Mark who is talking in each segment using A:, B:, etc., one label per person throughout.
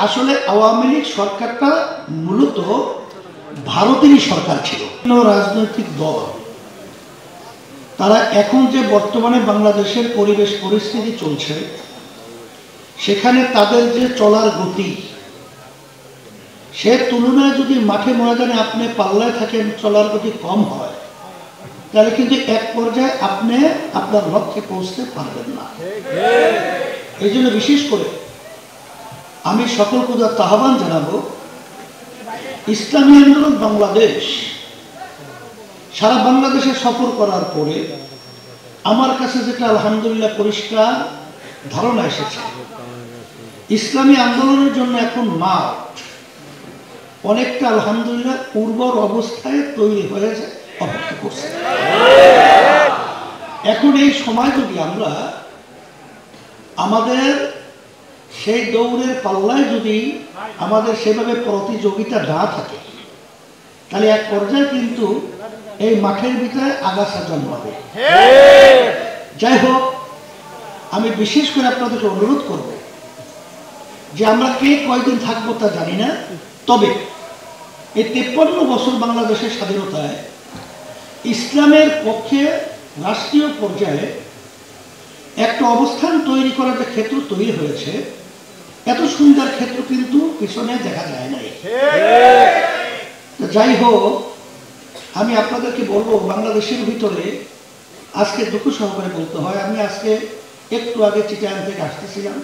A: আসলে আওয়ামী লীগ সরকারটা মূলত ভারতেরই সরকার ছিল। রাজনৈতিক দল তারা এখন যে বর্তমানে বাংলাদেশের পরিবেশ পরিস্থিতি চলছে সেখানে তাদের যে চলার গতি সে তুলনায় যদি মাঠে ময়দানে আপনি পাল্লায় থাকেন চলার গতি কম হয় তাহলে কিন্তু এক পর্যায়ে আপনি আপনার লক্ষ্যে পৌঁছতে পারবেন না। এই জন্য বিশেষ করে আমি সকল পূজার আহ্বান জানাবো, ইসলামী আন্দোলন বাংলাদেশ সারা বাংলাদেশে সফর করার পরে আমার কাছে যেটা আলহামদুলিল্লাহ পরিষ্কার ধারণা এসেছে, ইসলামী আন্দোলনের জন্য এখন মাঠ অনেকটা আলহামদুলিল্লাহ উর্বর অবস্থায় তৈরি হয়েছে, অপেক্ষা করছে। এখন এই সময় যদি আমরা আমাদের সেই দৌড়ের পাল্লায় যদি আমাদের সেভাবে প্রতিযোগিতা না থাকে তাহলে এক পর্যায়ে কিন্তু এই মাঠের ভিতরে আগাছা জন্মাবে। যাই হোক, আমি বিশেষ করে আপনাদেরকে অনুরোধ করব যে আমরা কে কয়দিন থাকবো তা জানি না, তবে এই 53 বছর বাংলাদেশের স্বাধীনতায় ইসলামের পক্ষে রাষ্ট্রীয় পর্যায়ে একটা অবস্থান তৈরি করার যে ক্ষেত্র তৈরি হয়েছে, এত সুন্দর ক্ষেত্র কিন্তু পিছনে দেখা যায় নাই। যাই হোক, আমি আপনাদেরকে বলবো, বাংলাদেশের ভিতরে আজকে দুঃখ সহকারে বলতে হয়, আমি আজকে একটু আগে চিটাগাং থেকে আসতেছিলাম,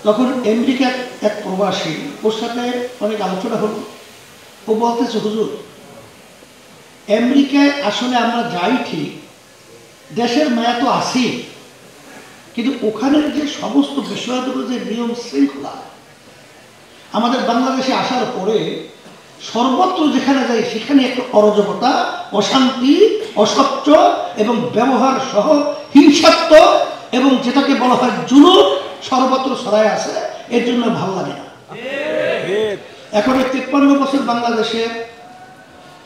A: তখন আমেরিকার এক প্রবাসী, ওর সাথে অনেক আলোচনা হলো। ও বলতেছে, হুজুর আমেরিকায় আসলে আমরা যাই ঠিক, দেশের মায়া তো আছি, কিন্তু ওখানের যে সমস্ত বিষয়গুলো যে নিয়ম শৃঙ্খলা আমাদের বাংলাদেশে আসার পরে সর্বত্র যেখানে যাই সেখানে একটা অরাজকতা, অশান্তি, অসচ্ছ এবং ব্যবহার সহ হিংসাত্মক এবং যেটাকে বলা হয় জুলুম সর্বত্র ছড়ায় আছে। এর জন্য ভালো লাগে না। এখন 53 বছর বাংলাদেশের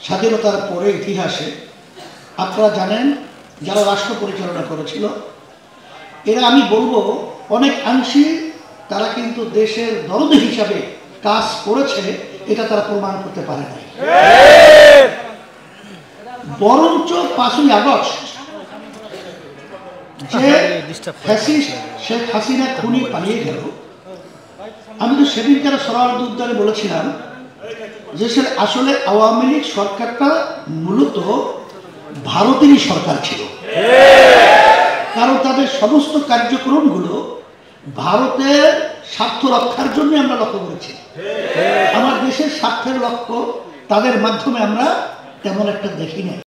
A: স্বাধীনতার পরে ইতিহাসে আপনারা জানেন যারা রাষ্ট্র পরিচালনা করেছিল, এরা আমি বলবো অনেক অংশে তারা কিন্তু দেশের দরদ হিসাবে কাজ করেছে, এটা তারা প্রমাণ করতে পারে নাই। বরঞ্চ 5ই আগস্ট যে ফ্যাসিস্ট শেখ হাসিনা খুনি পালিয়ে গেল, আমি তো সেদিন যারা সরার উদ্যানে বলেছিলাম যে আসলে আওয়ামী লীগ সরকারটা মূলত ভারতেরই সরকার ছিল, কারণ তাদের সমস্ত কার্যক্রমগুলো ভারতের স্বার্থ রক্ষার জন্য আমরা লক্ষ্য করেছি। আমার দেশের স্বার্থের লক্ষ্য তাদের মাধ্যমে আমরা তেমন একটা দেখি নাই।